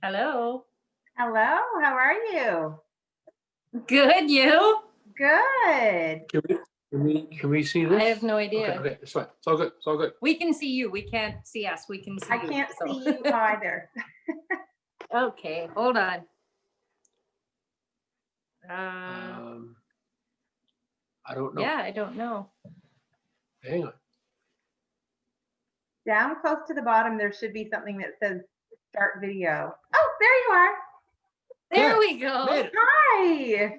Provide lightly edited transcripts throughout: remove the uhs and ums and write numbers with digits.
Hello. Hello, how are you? Good, you? Good. Can we see this? I have no idea. Okay, it's fine. It's all good. It's all good. We can see you. We can't see us. We can see I you. can't so. see you either. Okay, hold on. I don't know. Yeah, I don't know. Hang on. Down close to the bottom, there should be something that says start video. Oh, there you are. There we go. Made it. Hi.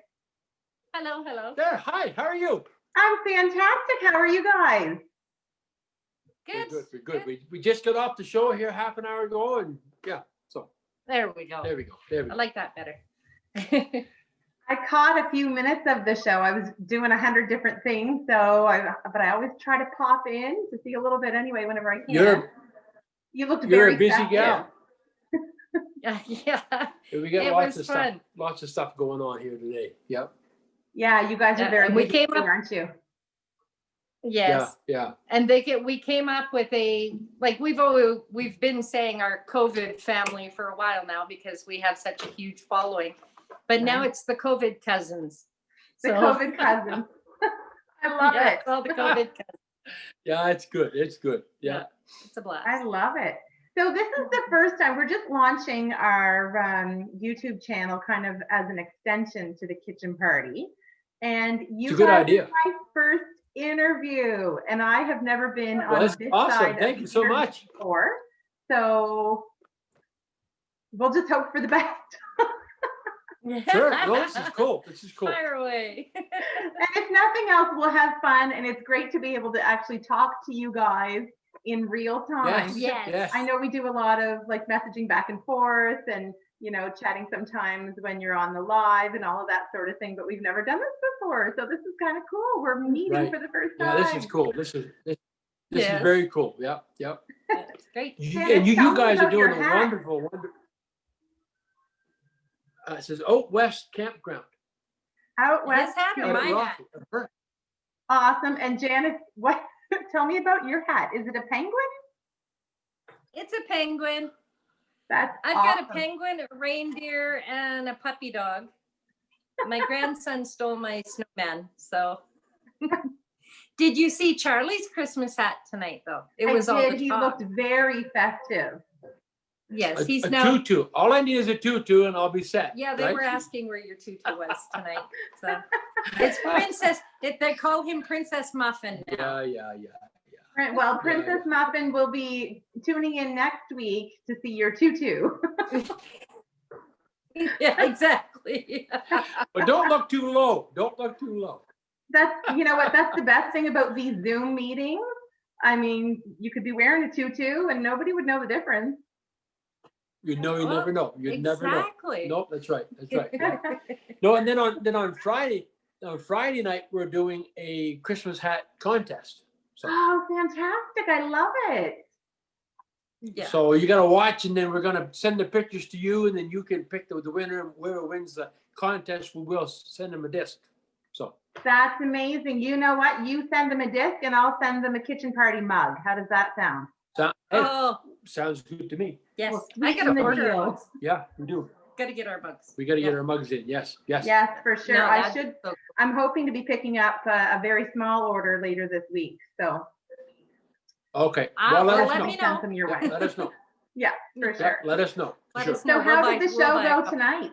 Hello, hello. There. Hi. How are you? I'm fantastic. How are you guys? Good. We're good. We just got off the show here half an hour ago, and yeah. So there we go. There we go. There we go. I like that better. I caught a few minutes of the show. I was doing 100 different things, but I always try to pop in to see a little bit anyway whenever I can. You looked very a busy festive. gal. Yeah. We got It lots was of fun. stuff. Lots of stuff going on here today. Yep. Yeah, you guys are very and we busy, came up, aren't you? Yes. Yeah. And we came up with we've been saying our COVID family for a while now because we have such a huge following, but now it's the COVID cousins. The COVID cousins. I love it. It's all the COVID cousins. Yeah, it's good. It's good. Yeah. It's a blast. I love it. So this is the first time we're just launching our YouTube channel kind of as an extension to the kitchen party. And you guys are my first interview, and I have never been on this side. Thank you so much. Before. So we'll just hope for the best. Sure. No, this is cool. This is cool. Fire away. And if nothing else, we'll have fun, and it's great to be able to actually talk to you guys in real time. Yes. I know we do a lot of like messaging back and forth and chatting sometimes when you're on the live and all of that sort of thing, but we've never done this before. So this is kind of cool. We're meeting for the first time. Yeah, this is cool. This is very cool. Yep. That's great. And you guys are doing a wonderful. It says Out West Campground. Out West. His hat or my hat? Awesome. And Janice, what? Tell me about your hat. Is it a penguin? It's a penguin. I've got a penguin, a reindeer, and a puppy dog. My grandson stole my snowman. So, did you see Charlie's Christmas hat tonight? Though it was all the talk. He looked very festive. Yes, he's a now tutu. All I need is a tutu, and I'll be set. Yeah, they were asking where your tutu was tonight. So it's Princess. They call him Princess Muffin now. Yeah. Well, Princess Muffin will be tuning in next week to see your tutu. Yeah, exactly. But don't look too low. Don't look too low. That's that's the best thing about these Zoom meetings. I mean, you could be wearing a tutu and nobody would know the difference. You never know. You never know. Exactly. Nope, that's right. No, and then on Friday night we're doing a Christmas hat contest. So, oh, fantastic! I love it. Yeah. So you got to watch, and then we're gonna send the pictures to you, and then you can pick the winner. And whoever wins the contest, we will send them a disc. So that's amazing. You know what? You send them a disc, and I'll send them a kitchen party mug. How does that sound? Sounds good to me. Yes, well, I got to order mugs. Yeah, we do. Got to get our mugs. We got to get our mugs in. Yes, for sure. No, I should. So I'm hoping to be picking up a very small order later this week. So. Okay. Well, let me know. Send them your way. Let us know. Yeah, for sure. Let us know. So how did the show go tonight?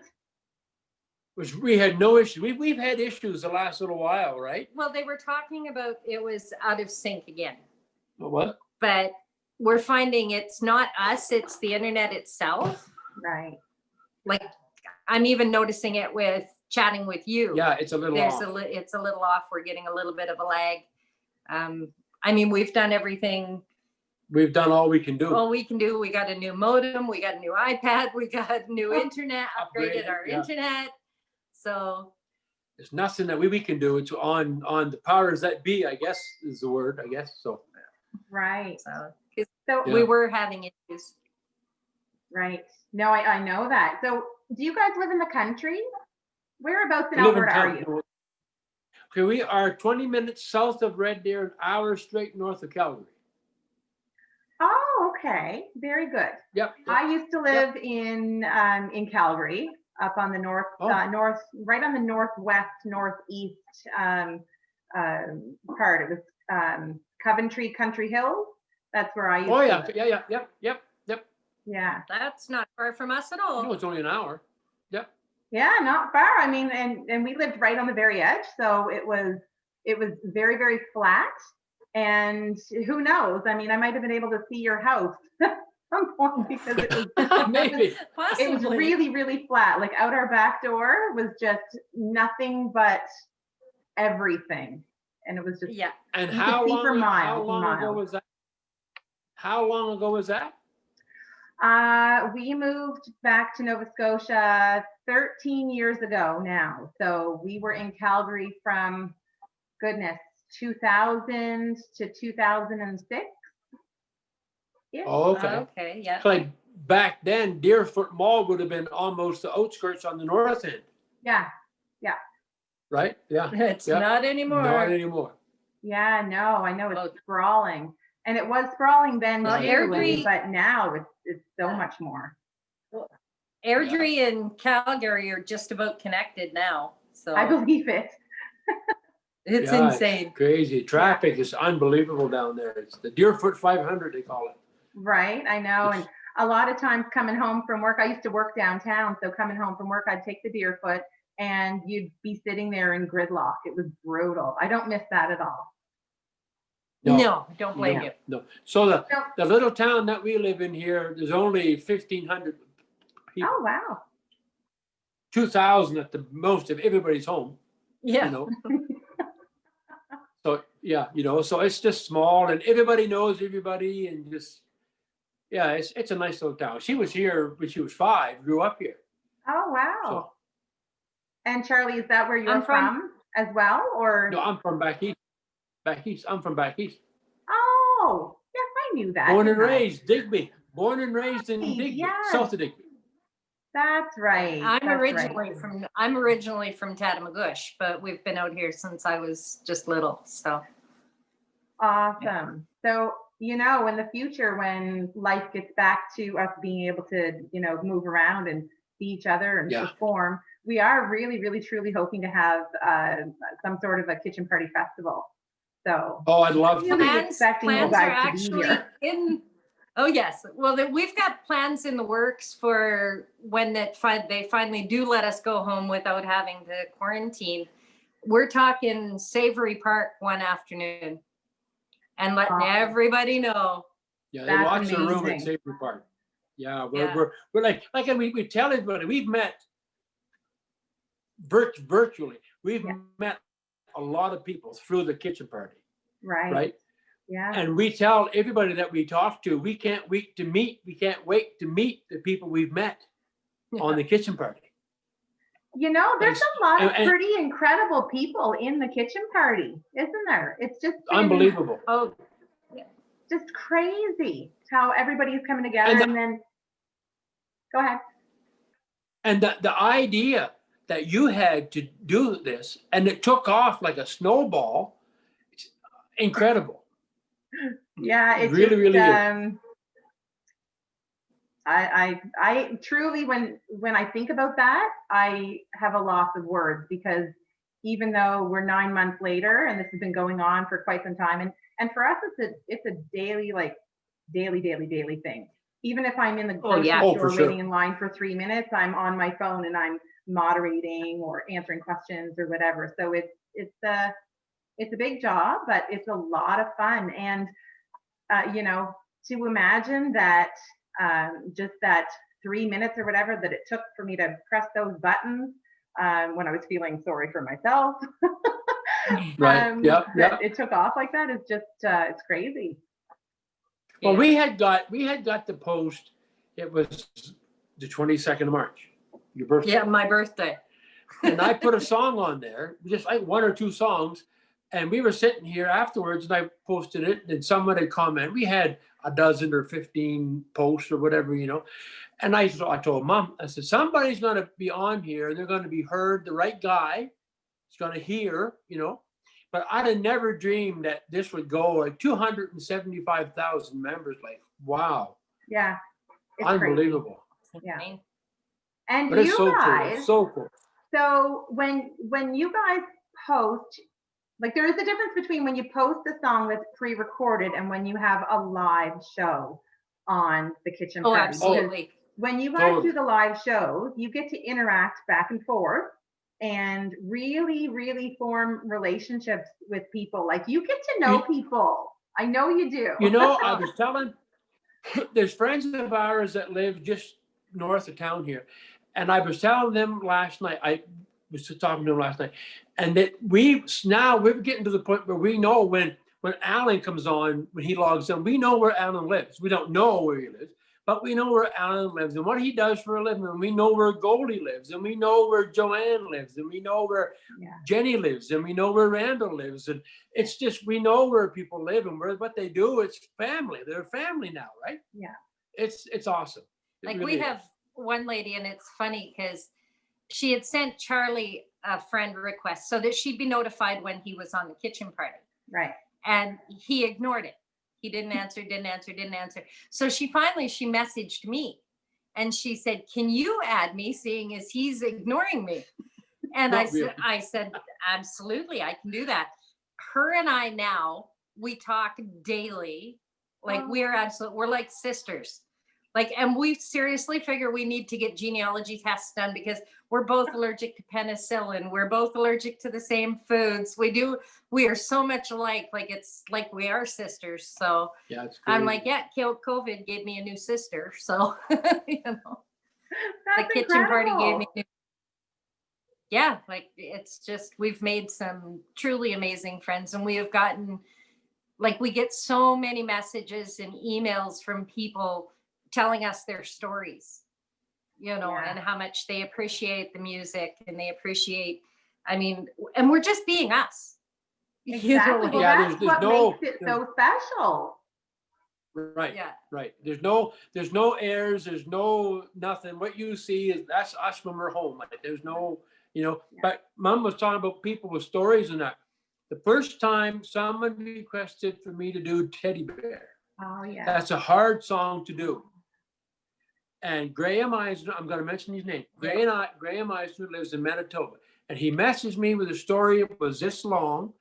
We had no issue. We've had issues the last little while, right? Well, they were talking about it was out of sync again. What? But we're finding it's not us, it's the internet itself. Right. Like I'm even noticing it with chatting with you. Yeah, it's a little off. It's a little off. We're getting a little bit of a lag. I mean, we've done everything. We've done all we can do. All we can do. We got a new modem. We got a new iPad. We got new internet. Upgraded our internet. So there's nothing that we can do. It's on the powers that be, I guess is the word. I guess so. Right. So we were having issues. Right. No, I know that. So do you guys live in the country? Whereabouts in Alberta are you? Okay, we are 20 minutes south of Red Deer, an hour straight north of Calgary. Oh, Okay, very good. Yep. I used to live in Calgary, up on the north, right on the northwest, northeast part. It was Coventry Country Hills. That's where I used to live. Yep. Yeah. That's not far from us at No, all. it's only an hour. Yep. Yeah, not far. I mean, and we lived right on the very edge, so it was very, very flat. And who knows? I mean, I might have been able to see your house at some point because it was Maybe. Possibly. it was really, really flat. Like out our back door was just nothing but everything, and it was just Yeah. And you how could see long? for miles How and long ago miles. was that? How long ago was that? We moved back to Nova Scotia 13 years ago now. So we were in Calgary from, goodness, 2000 to 2006. Oh, okay. Okay. Yeah. So like back then, Deerfoot Mall would have been almost the outskirts on the north end, Yeah. right? Yeah. It's Yeah. not anymore. Not anymore. Yeah, no, I know Oh. it's sprawling. And it was sprawling then Well, too, Airdrie- but now it's so much more. Airdrie and Calgary are just about connected now. So I believe it. it's Yeah, insane. Crazy. Traffic is unbelievable down there. It's the Deerfoot 500, they call it. Right, I know. And a lot of times coming home from work, I used to work downtown. So coming home from work, I'd take the Deerfoot and you'd be sitting there in gridlock. It was brutal. I don't miss that at all. No, don't blame No, you. No. So No. the little town that we live in here, there's only 1,500 people. Oh, wow. 2,000 at the most if everybody's home. Yeah. You know. So yeah, so it's just small and everybody knows everybody and just it's a nice little town. She was here when she was 5, grew up here. Oh, wow. So And Charlie, is that where you're I'm from as well? Or no, I'm from back east. I'm from back east. Oh, yes, I knew that. Born and didn't I? raised Digby. Born and raised in Digby, Yes. south of Digby. That's right. I'm that's originally right. from Tatamagouche, but we've been out here since I was just little. So Awesome. So, in the future, when life gets back to us being able to, move around and see each other and Yeah. perform, we are really, really, truly hoping to have some sort of a kitchen party festival. So, Oh, I'd love to. Really expecting you plans are guys to be actually here. in. Oh yes, well we've got plans in the works for when they finally do let us go home without having to quarantine. We're talking Savory Park one afternoon, and letting Awesome. everybody know. Yeah, That's they lots of room at amazing. Savory Park. Yeah, Yeah. we're like we tell everybody we've met virtually. We've Yeah. met a lot of people through the kitchen party, Right. right? Yeah. And we tell everybody that we talk to, we can't wait to meet the people we've met on the kitchen party. There's a lot of and- pretty incredible people in the kitchen party, isn't there? It's just been Unbelievable. Oh, just crazy how everybody's coming together. And And then, go ahead. And the idea that you had to do this and it took off like a snowball, it's incredible. Yeah, it's Really, just, really is. I truly, when I think about that, I have a loss of words, because even though we're 9 months later and this has been going on for quite some time, and for us it's a daily thing. Even if I'm in the grocery yeah. Oh, store for sure. waiting in line for 3 minutes, I'm on my phone and I'm moderating or answering questions or whatever. So it's a big job, but it's a lot of fun. And to imagine that just that 3 minutes or whatever that it took for me to press those buttons when I was feeling sorry for myself, Right. Yep. that it took off like that is just it's crazy. Well, yeah. we had got the post. It was the 22nd of March, your birthday. Yeah, my birthday. And I put a song on there, just like 1 or 2 songs. And we were sitting here afterwards and I posted it and someone had commented. We had a dozen or 15 posts or whatever, And I told Mom, I said, somebody's going to be on here and they're going to be heard. The right guy is going to hear, but I'd have never dreamed that this would go like 275,000 members. Like, wow. Yeah. It's Unbelievable. crazy. Yeah. And but it's you so guys, cool. It's so cool. So when you guys post, like there is a difference between when you post a song that's pre-recorded and when you have a live show on the Kitchen Party. Absolutely. When you guys do the live shows, you get to interact back and forth and really, really form relationships with people. Like you get to know people. I know you do. You know, I was telling, there's friends of ours that live just north of town here. And I was telling them last night, I was talking to them last night, and that we're getting to the point where we know when Alan comes on, when he logs in, we know where Alan lives. We don't know where he lives, but we know where Alan lives and what he does for a living. And we know where Goldie lives, and we know where Joanne lives, and we know where Jenny lives, and we know where Randall lives. And it's just, we know where people live and what they do. It's family. They're family now, right? Yeah. It's awesome. Like we have one lady, and it's funny because she had sent Charlie a friend request so that she'd be notified when he was on the Kitchen Party. Right. And he ignored it. He didn't answer. So she messaged me and she said, can you add me, seeing as he's ignoring me? And I said, absolutely, I can do that. Her and I now, we talk daily. Like we're like sisters. Like, and we seriously figure we need to get genealogy tests done because we're both allergic to penicillin. We're both allergic to the same foods. We are so much alike. Like, it's like we are sisters. So yeah, it's I'm like, COVID gave me a new sister. So, you know, That's the Kitchen Party gave incredible. me like, it's just, we've made some truly amazing friends, and we have gotten, like, we get so many messages and emails from people telling us their stories, you know, and how much they appreciate the music and they appreciate, and we're just being us. Exactly. You know, Well, that's what makes it so special. Right. Yeah. Right. There's no airs. There's no nothing. What you see that's us when we're home. Like there's no, you know. But Mom was talking about people with stories and that. The first time someone requested for me to do Teddy Bear. Oh yeah. That's a hard song to do. And Graham Eisner, I'm going to mention his name. Graham Eisner lives in Manitoba, and he messaged me with a story. It was this long.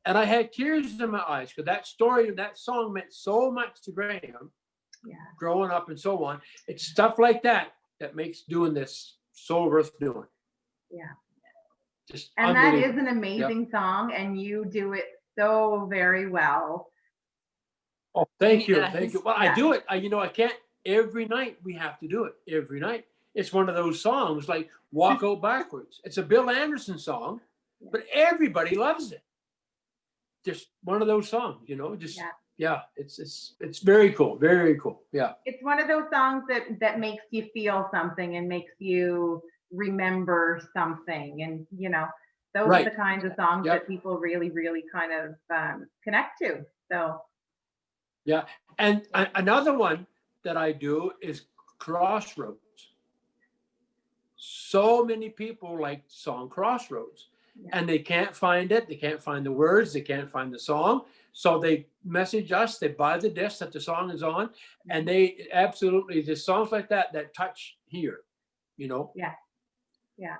And I had tears in my eyes because that story, that song meant so much to Graham, growing up and so on. It's stuff like that makes doing this so worth doing. Yeah. And that is an amazing song, and you do it so very well. Oh, thank you. Thank you. Well, I do it. I can't every night. We have to do it every night. It's one of those songs like Walk Out Backwards. It's a Bill Anderson song, but everybody loves it. Just one of those songs, you know, it's very cool. Very cool. Yeah. It's one of those songs that makes you feel something and makes you remember something. And, you know, those are the kinds of songs that people really, really kind of connect to. So. Yeah. And another one that I do is Crossroads. So many people like the song Crossroads. And they can't find it. They can't find the words. They can't find the song. So they message us. They buy the disc that the song is on. And they absolutely, there's songs like that touch here, you know? Yeah. Yeah.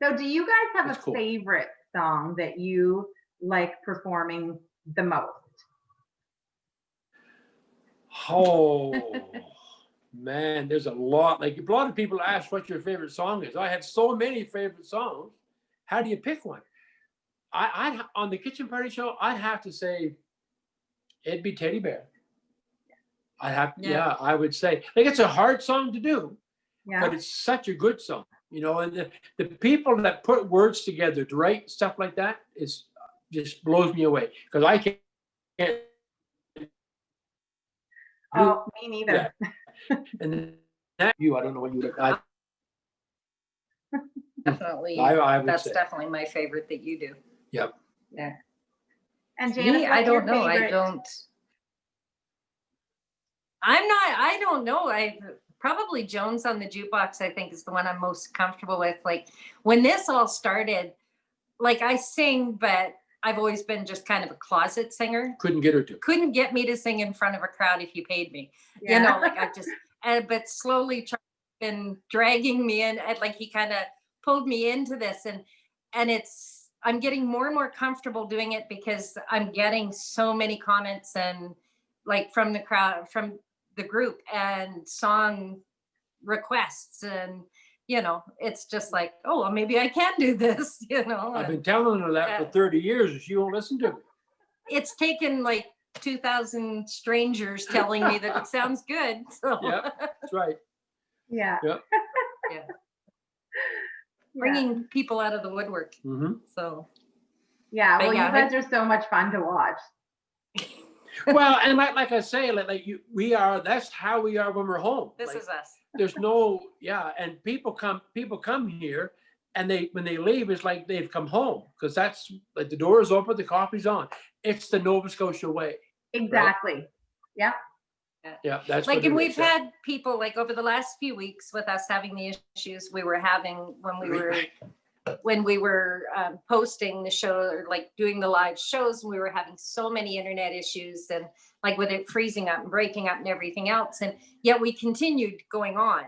So do you guys have favorite song that you like performing the most? Oh, man, there's a lot. Like a lot of people ask what your favorite song is. I have so many favorite songs. How do you pick one? I on the Kitchen Party show, I'd have to say it'd be Teddy Bear. I would say. Like it's a hard song to do, but it's such a good song, you know. And the people that put words together to write stuff like that is just blows me away because I can't. Oh, me neither. Yeah. And I don't know what you would. Definitely. That's definitely my favorite that you do. Yep. Yeah. And Janice, I don't know. I don't know. I probably Jones on the Jukebox, I think, is the one I'm most comfortable with. Like when this all started, like I sing, but I've always been just kind of a closet singer. Couldn't get her to. Couldn't get me to sing in front of a crowd if you paid me. Yeah. You know, like I just, but slowly Charlie's been dragging me in, and like he kind of pulled me into this, and I'm getting more and more comfortable doing it because I'm getting so many comments and like from the crowd, from the group, and song requests, and you know, it's just like, oh, well, maybe I can do this, you know. I've been telling her that for 30 years and she won't listen to me. It's taken like 2,000 strangers telling me that it sounds good. So Yeah, that's right. Yeah. Yep. yeah. Bringing people out of the woodwork. Mm-hmm. So Yeah, but well, yeah, you guys are so much fun to watch. Well, and like I say, we are. That's how we are when we're home. this Like, is us. there's no, and people come here, and when they leave, it's like they've come home, because that's like the door is open, the coffee's on. It's the Nova Scotia way. Exactly. Right? Yeah. Yeah, that's Like, what and it we've is, yeah. had people like over the last few weeks with us having the issues we were having when we were posting the show, or like doing the live shows, and we were having so many internet issues, and like with it freezing up and breaking up and everything else, and yet we continued going on.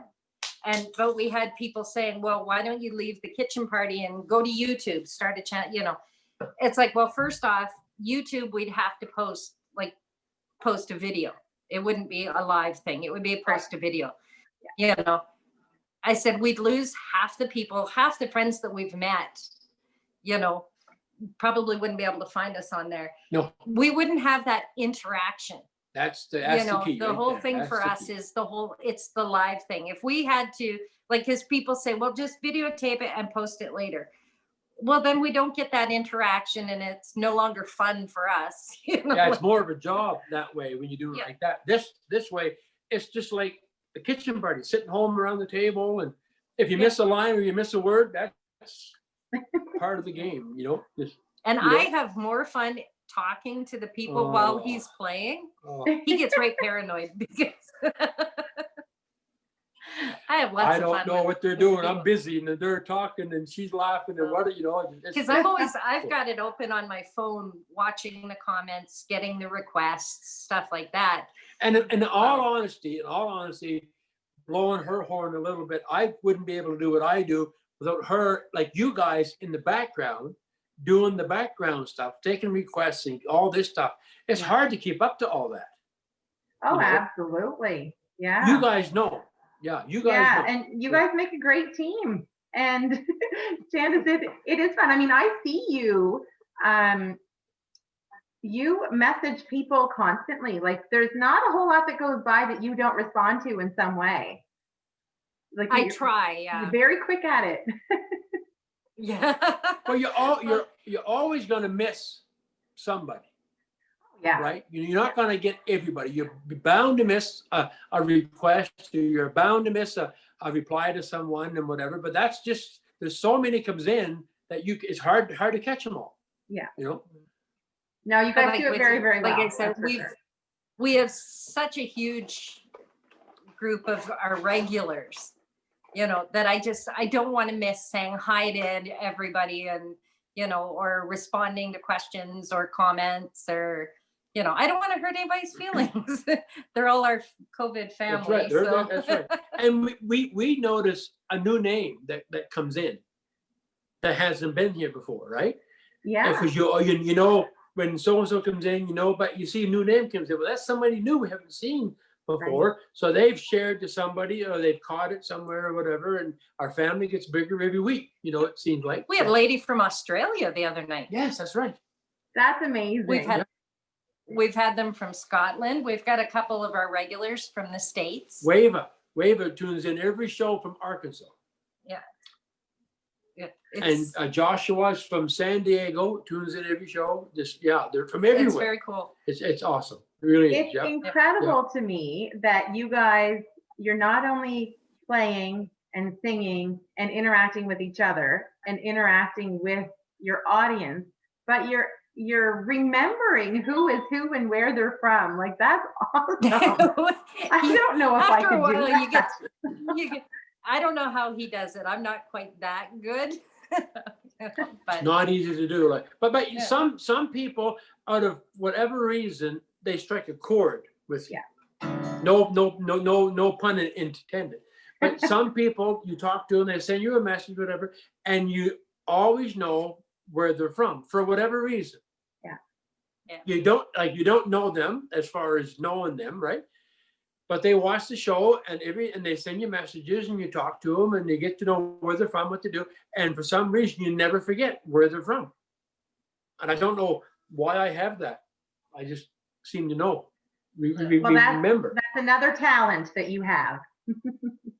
But we had people saying, well, why don't you leave the kitchen party and go to YouTube, start a channel, you know. It's like, well, first off, YouTube, we'd have to post a video. It wouldn't be a live thing. It would be a post a video. You know, I said we'd lose half the people, half the friends that we've met, you know, probably wouldn't be able to find us on there. No, We wouldn't have that interaction. that's You the know, key. the right whole there. thing That's for the us key. is it's the live thing. If we had to, like, because people say, well, just videotape it and post it later. Well, then we don't get that interaction, and it's no longer fun for us. You know? Yeah, it's more of a job that way when you do it Yeah. like that. This way, it's just like the kitchen party, sitting home around the table, and if you miss a line or you miss a word, that's part of the game, you know. And you know? I have more fun talking to the people while he's playing. He gets right paranoid because I have lots I of fun. don't know what they're doing. I'm busy, and they're talking, and she's laughing, and what, you know. Because I've got it open on my phone, watching the comments, getting the requests, stuff like that. And in all honesty, blowing her horn a little bit, I wouldn't be able to do what I do without her, like you guys in the background, doing the background stuff, taking requests and all this stuff. It's hard to keep up to all that. Oh, you know? absolutely. Yeah. You guys know. Yeah, you guys know. And you guys make a great team. And Janice, it is fun. I mean, I see you. You message people constantly. Like, there's not a whole lot that goes by that you don't respond to in some way. Like, I try, yeah. You're very quick at it. Yeah. Well, you're always going to miss somebody. Yeah. Right? You're not going to get everybody. You're bound to miss a request, or you're bound to miss a reply to someone and whatever. But that's just, there's so many comes in that it's hard to catch them all. Yeah. You know? No, you guys do it very, very well. Like I said, we have such a huge group of our regulars, you know, that I don't want to miss saying hi to everybody, and, you know, or responding to questions or comments, or, you know, I don't want to hurt anybody's feelings. They're all our COVID family. That's right. That's right. And we notice a new name that comes in that hasn't been here before, right? Yeah. Because you know, when so-and-so comes in, you know, but you see a new name comes in, well, that's somebody new we haven't seen before. Right. So they've shared to somebody, or they've caught it somewhere or whatever, and our family gets bigger every week, you know, it seems like. We had a lady from Australia the other night. Yes, that's right. That's amazing. We've had them from Scotland. We've got a couple of our regulars from the States. Wava tunes in every show from Arkansas. Yeah. And Joshua's from San Diego, tunes in every show. They're from everywhere. It's very cool. It's awesome. It really it's is. Yeah. Incredible to me that you guys, you're not only playing and singing and interacting with each other and interacting with your audience, but you're remembering who is who and where they're from. Like, that's awesome. I don't know if I could do that. I don't know how he does it. I'm not quite that good. It's But not easy to do. Like, but Yeah. some people, out of whatever reason, they strike a chord with you. Yeah. No pun intended. But some people, you talk to them, they send you a message, whatever, and you always know where they're from for whatever reason. Yeah. Yeah. You don't know them as far as knowing them, right? But they watch the show and they send you messages and you talk to them and they get to know where they're from, what to do. And for some reason, you never forget where they're from. And I don't know why I have that. I just seem to know. Remember. That's another talent that you have.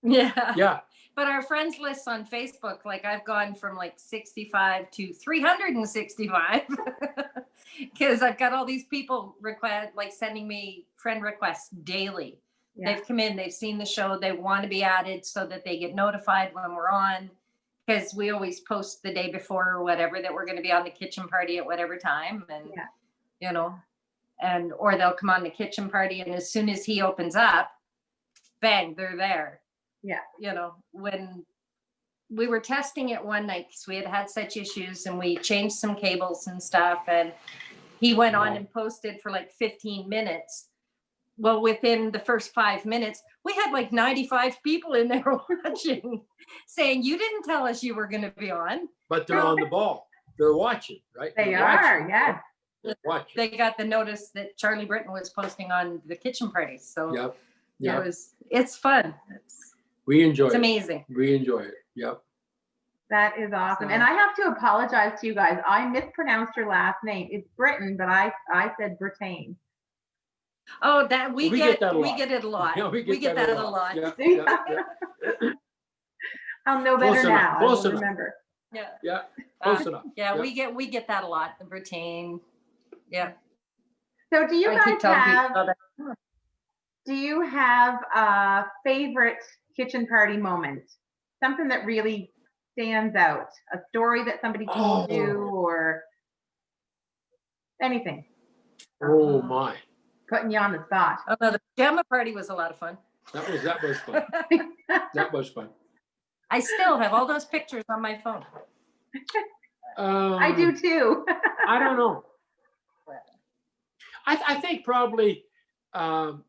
yeah. Yeah. But our friends list on Facebook, like I've gone from like 65 to 365 because I've got all these people sending me friend requests daily. Yeah. They've come in, they've seen the show, they want to be added so that they get notified when we're on, because we always post the day before or whatever that we're going to be on the kitchen party at whatever time. And, or they'll come on the kitchen party and as soon as he opens up, bang, they're there. Yeah. When we were testing it one night, because we had such issues and we changed some cables and stuff, and he went on and posted for like 15 minutes. Well, within the first 5 minutes, we had like 95 people in there watching, saying, you didn't tell us you were going to be on. But they're on the ball. They're watching, right? They are, yeah. They're watching. They got the notice that Charlie Brittain was posting on the kitchen party. So it's fun. We enjoy it. It's amazing. We enjoy it. Yep. That is awesome. And I have to apologize to you guys. I mispronounced your last name. It's Brittain, but I said Brittain. Oh, that we get it a lot. Yeah, we get that a lot. Yeah. I'll know better now. Close I will enough. remember. Yeah. Close enough. Yeah, we get that a lot. The Brittain. Yeah. So do you guys have a favorite kitchen party moment? Something that really stands out? A story that somebody told you or anything? Oh my. Putting you on the spot. Oh no, the pajama party was a lot of fun. That was fun. That was fun. I still have all those pictures on my phone. I do too. I don't know. I think probably when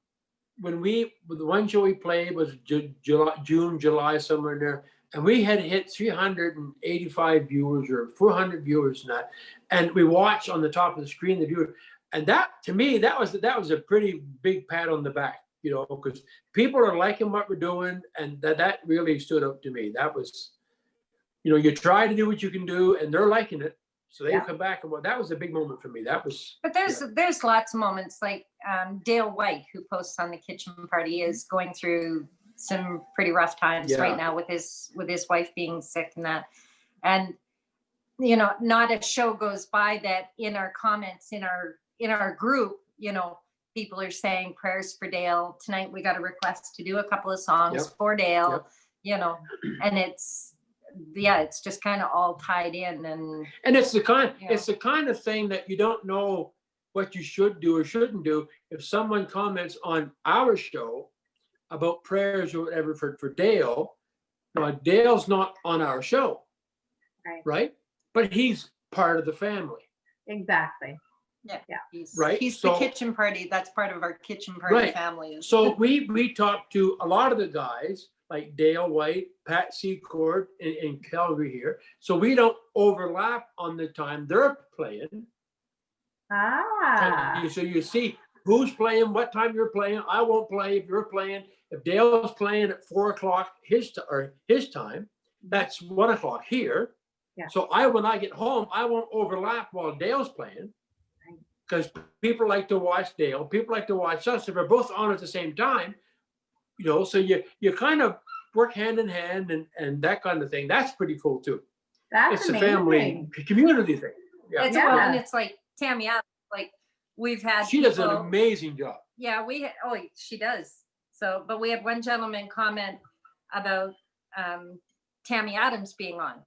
the one show we played was June, July, somewhere in there, and we had hit 385 viewers or 400 viewers and that, and we watched on the top of the screen the viewer, and that to me that was a pretty big pat on the back, because people are liking what we're doing, and that really stood out to me. That was, you try to do what you can do, and they're liking it. So they come back, and that was a big moment for me. That was. But there's lots of moments like Dale White, who posts on the kitchen party, is going through some pretty rough times right now with his wife being sick and that, and not a show goes by that in our comments in our group, people are saying prayers for Dale. Tonight we got a request to do a couple of songs for Dale, and it's just kind of all tied in, and it's the kind of thing that you don't know what you should do or shouldn't do. If someone comments on our show about prayers or whatever for Dale, Dale's not on our show, right? But he's part of the family. Exactly. Yeah. He's the kitchen party. That's part of our kitchen party family. So we talked to a lot of the guys, like Dale White, Pat Secord in Calgary here. So we don't overlap on the time they're playing. So you see who's playing, what time you're playing. I won't play if you're playing. If Dale's playing at 4:00 his time, that's 1:00 here. Yeah. So when I get home, I won't overlap while Dale's playing, because people like to watch Dale. People like to watch us. If we're both on at the same time, so you kind of work hand in hand and that kind of thing. That's pretty cool too. It's amazing. A family community thing. Yeah. And it's like Tammy Adams, like we've had. She does an amazing job. Yeah, she does. So, but we had one gentleman comment about Tammy Adams being on,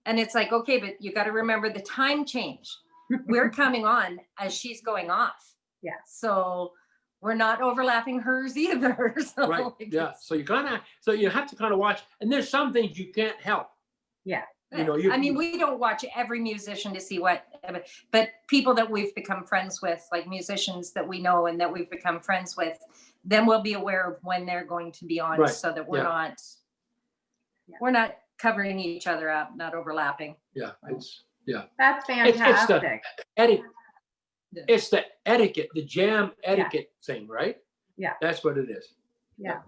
and it's like, okay, but you got to remember the time change. We're coming on as she's going off. Yeah. So we're not overlapping hers either. So right. Yeah. So you have to kind of watch, and there's some things you can't help. Yeah. You know, I mean, we don't watch every musician to see what, but people that we've become friends with, like musicians that we know and that we've become friends with, then we'll be aware of when they're going to be on, Right. so that we're Yeah. not covering each other up, not overlapping. Yeah, it's That's It's fantastic. it's the etiquette, the jam etiquette thing, right? Yeah. That's what it is. Yeah.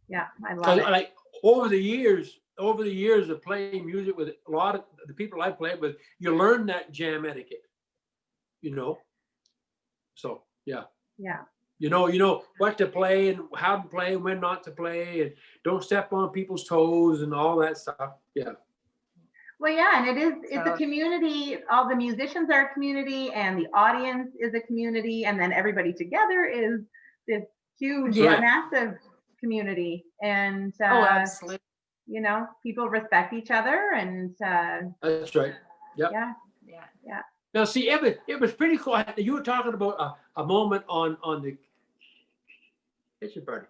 Yeah, I love So, it. like over the years of playing music with a lot of the people I played with, you learn that jam etiquette. You know. So yeah. Yeah. You know what to play and how to play and when not to play, and don't step on people's toes and all that stuff. Yeah. Well, yeah, and it's a community. All the musicians are a community, and the audience is a community, and then everybody together is this huge, massive community. And absolutely. You know, people respect each other, and that's right. Yep. Yeah. Now, see, it was pretty cool. You were talking about a moment on the kitchen party.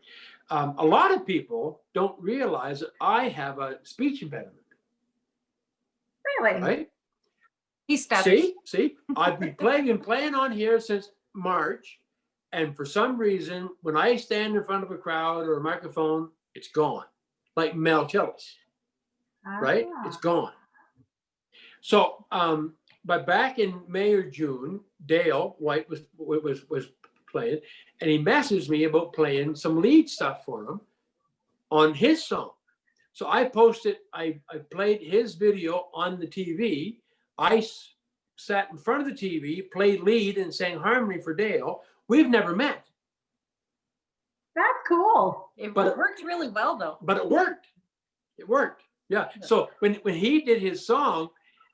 A lot of people don't realize that I have a speech impediment. Really? Right? He stutters. See, I've been playing on here since March, and for some reason, when I stand in front of a crowd or a microphone, it's gone, like Mel Tillis, right? It's gone. So, but back in May or June, Dale White was playing, and he messaged me about playing some lead stuff for him on his song. So I posted, I played his video on the TV. I sat in front of the TV, played lead and sang harmony for Dale. We've never met. That's cool. It worked really well though. But it worked. It worked. Yeah. So when he did his song,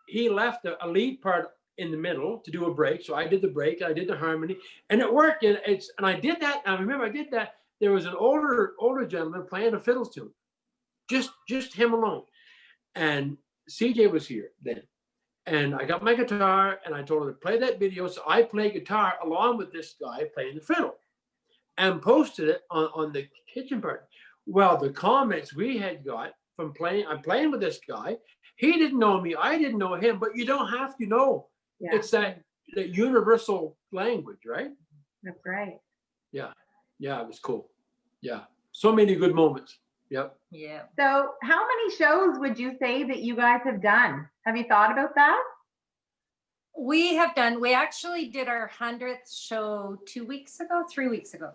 he left a lead part in the middle to do a break. So I did the break, I did the harmony, and it worked. And I did that. I remember I did that. There was an older gentleman playing a fiddle tune, just him alone. And CJ was here then. And I got my guitar and I told him to play that video. So I played guitar along with this guy playing the fiddle and posted it on the kitchen party. Well, the comments we had got from I'm playing with this guy. He didn't know me. I didn't know him, but you don't have to know. Yeah. It's that universal language, right? That's right. Yeah. Yeah, it was cool. Yeah. So many good moments. Yep. Yeah. So how many shows would you say that you guys have done? Have you thought about that? We actually did our 100th show 3 weeks ago. 3 weeks ago.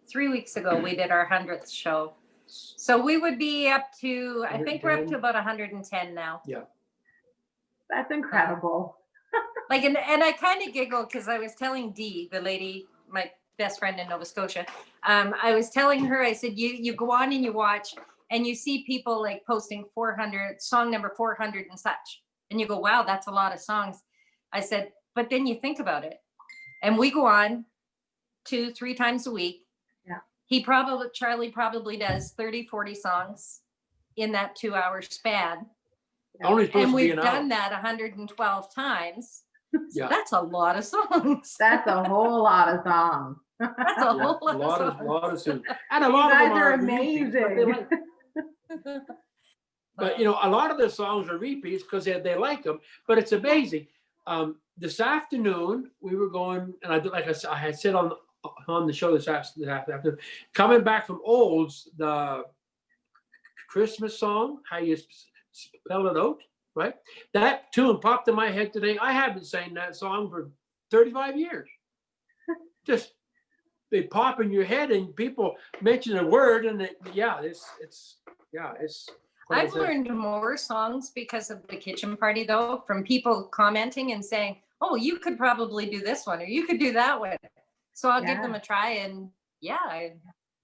3 weeks ago, we did our 100th show. So we would be up to, I think we're up to about 110 now. Yeah. That's incredible. Like, and I kind of giggle because I was telling Dee, the lady, my best friend in Nova Scotia, I was telling her, I said, you go on and you watch and you see people like posting 400, song number 400 and such. And you go, wow, that's a lot of songs. I said, but then you think about it. And we go on 2-3 times a week. Yeah. Charlie probably does 30-40 songs in that 2-hour span. And we've done that 112 times. So that's a lot of songs. That's a whole lot of songs. That's a whole lot of songs. A lot of songs. And a lot of them are amazing. But a lot of the songs are repeats because they like them. But it's amazing. This afternoon we were going, and I had said on the show this afternoon, coming back from Olds, the Christmas song, how you spell it out, right? That tune popped in my head today. I haven't sang that song for 35 years. Just they pop in your head, and people mention a word, and it's. I've learned more songs because of the kitchen party, though, from people commenting and saying, "Oh, you could probably do this one, or you could do that one." So I'll give them a try, and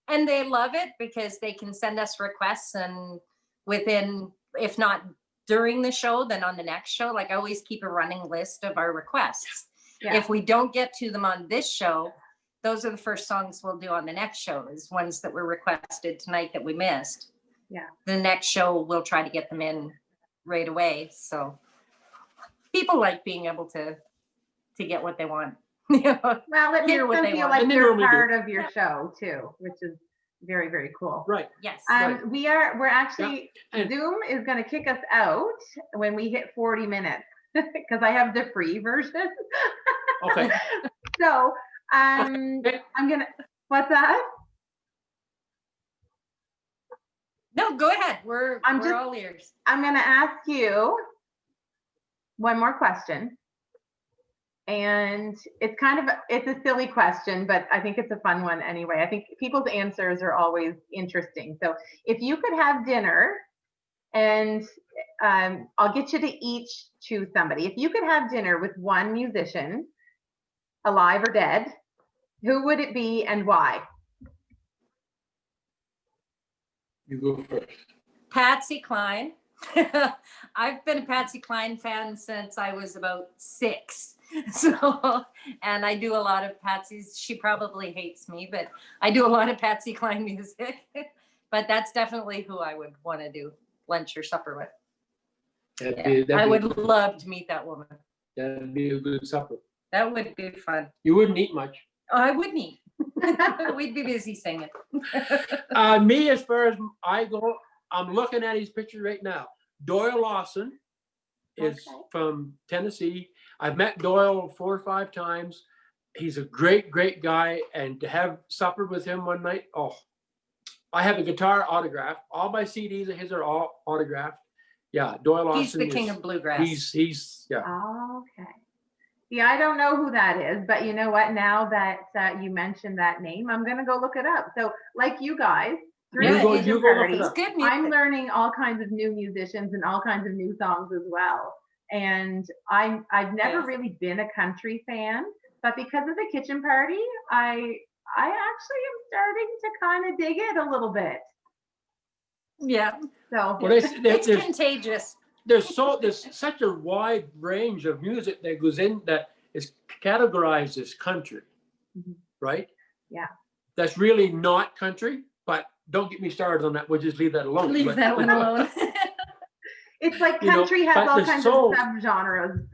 and they love it because they can send us requests, and within, if not during the show, then on the next show. Like I always keep a running list of our requests. Yeah. If we don't get to them on this show, those are the first songs we'll do on the next show, is ones that were requested tonight that we missed. Yeah. The next show, we'll try to get them in right away. So people like being able to get what they want. Well, it makes them feel like they're part of your show too, which is Very, very cool. Right. Yes. Right. We're actually, And- Zoom is going to kick us out when we hit 40 minutes because I have the free version. Okay. So Okay. I'm going to, what's that? No, go ahead. We're all ears. I'm going to ask you one more question. And it's it's a silly question, but I think it's a fun one anyway. I think people's answers are always interesting. So if you could have dinner, and I'll get you to each choose somebody. If you could have dinner with one musician, alive or dead, who would it be and why? You go first. Patsy Cline. I've been a Patsy Cline fan since I was about 6. So, and I do a lot of Patsy's. She probably hates me, but I do a lot of Patsy Cline music. But that's definitely who I would want to do lunch or supper with. I would love to meet that woman. That'd be a good supper. That would be fun. You wouldn't eat much. Oh, I wouldn't eat. We'd be busy singing. Me, as far as I go, I'm looking at his picture right now. Doyle Lawson is from Tennessee. I've met Doyle 4 or 5 times. He's a great, great guy. And to have supper with him one night, I have a guitar autograph. All my CDs of his are all autographed. Yeah, Doyle Lawson. He's the king of bluegrass. He's yeah. Okay. Yeah, I don't know who that is, but you know what? Now that you mentioned that name, I'm going to go look it up. So like you guys, through the Kitchen Party, I'm learning all kinds of new musicians and all kinds of new songs as well. And I've never really been a country fan, but because of the Kitchen Party, I actually am starting to kind of dig it a little bit. Yeah. So it's contagious. There's such a wide range of music that goes in that is categorized as country, right? Yeah. That's really not country, but don't get me started on that. We'll just leave that alone. Leave that one alone. It's like country has all kinds of subgenres.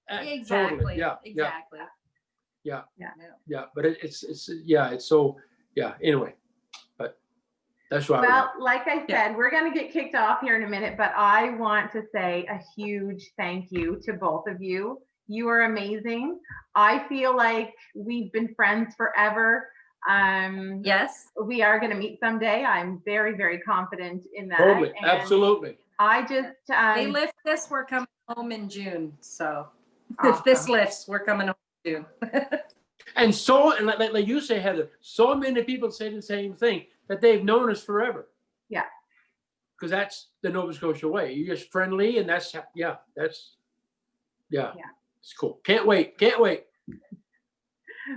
Exactly. Totally. Yeah. Exactly. Yeah. But it's so anyway. But that's why. Well, like I said, we're gonna get kicked off here in a minute, but I want to say a huge thank you to both of you. You are amazing. I feel like we've been friends forever. Yes. We are going to meet someday. I'm very, very confident in that. Totally. And absolutely. I just they lift this, we're coming home in June. So if this lifts, we're coming home in June. And like you say, Heather, so many people say the same thing, that they've known us forever. Yeah. Because that's the Nova Scotia way. You're just friendly, and that's it's cool. Can't wait.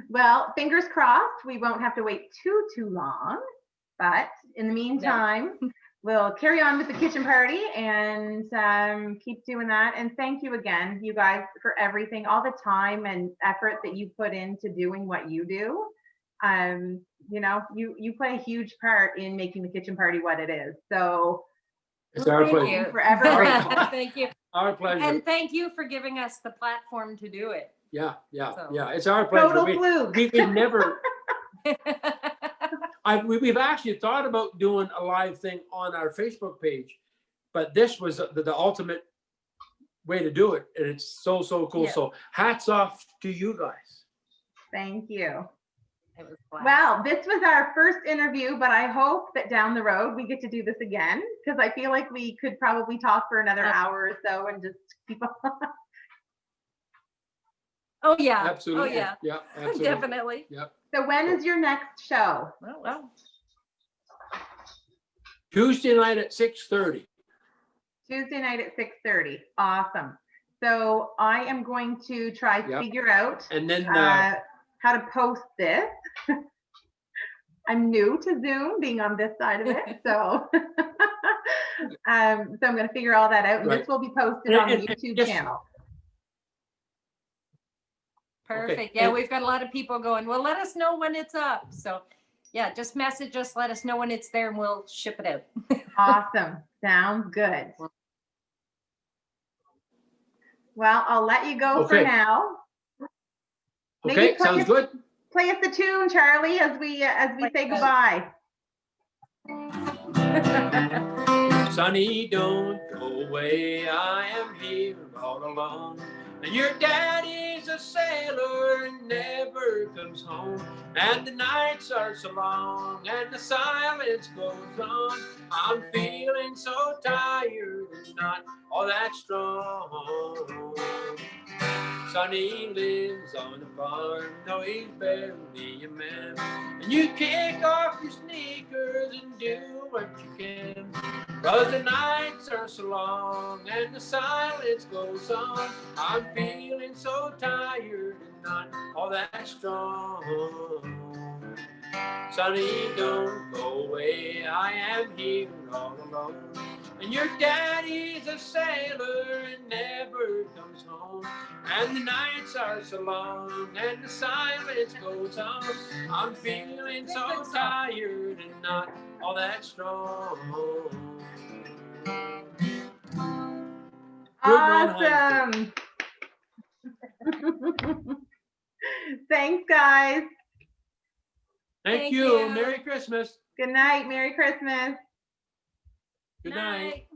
Well, fingers crossed, we won't have to wait too long. But in the meantime, we'll carry on with the Kitchen Party and keep doing that. And thank you again, you guys, for everything, all the time and effort that you put into doing what you do. You play a huge part in making the Kitchen Party what it is. So it's our pleasure. Forever grateful. Thank you. Our pleasure. And thank you for giving us the platform to do it. Yeah. It's our pleasure. Total fluke. We've never. We've actually thought about doing a live thing on our Facebook page, but this was the ultimate way to do it, and it's so cool. Yeah. So hats off to you guys. Thank you. It was fun. Well, this was our first interview, but I hope that down the road we get to do this again, because I feel like we could probably talk for another hour or so and just keep on. Oh yeah. Absolutely. Oh yeah. Yeah. Absolutely. Definitely. Yep. So when is your next show? Well. Tuesday night at 6:30. Tuesday night at 6:30. Awesome. So I am going to try to figure out and then how to post this. I'm new to Zoom, being on this side of it, so I'm going to figure all that out, and this will be posted on the YouTube channel. Perfect. Okay. Yeah, we've got a lot of people going, well, let us know when it's up. So yeah, just message us, let us know when it's there, and we'll ship it out. Awesome. Sounds good. Well, I'll let you go for now. Okay, sounds good. Play us the tune, Charlie, as we say goodbye. Sonny, don't go away, I am here all alone. And your daddy's a sailor and never comes home. And the nights are so long and the silence goes on. I'm feeling so tired and not all that strong. Sonny lives on a farm, no, he's barely a man. And you kick off your sneakers and do what you can. 'Cause the nights are so long and the silence goes on. I'm feeling so tired and not all that strong. Sonny, don't go away, I am here all alone. And your daddy's a sailor and never comes home. And the nights are so long and the silence goes on. I'm feeling so tired and not all that strong. Awesome. Thanks, guys. Thank you. Merry Christmas. Good night. Merry Christmas. Good night.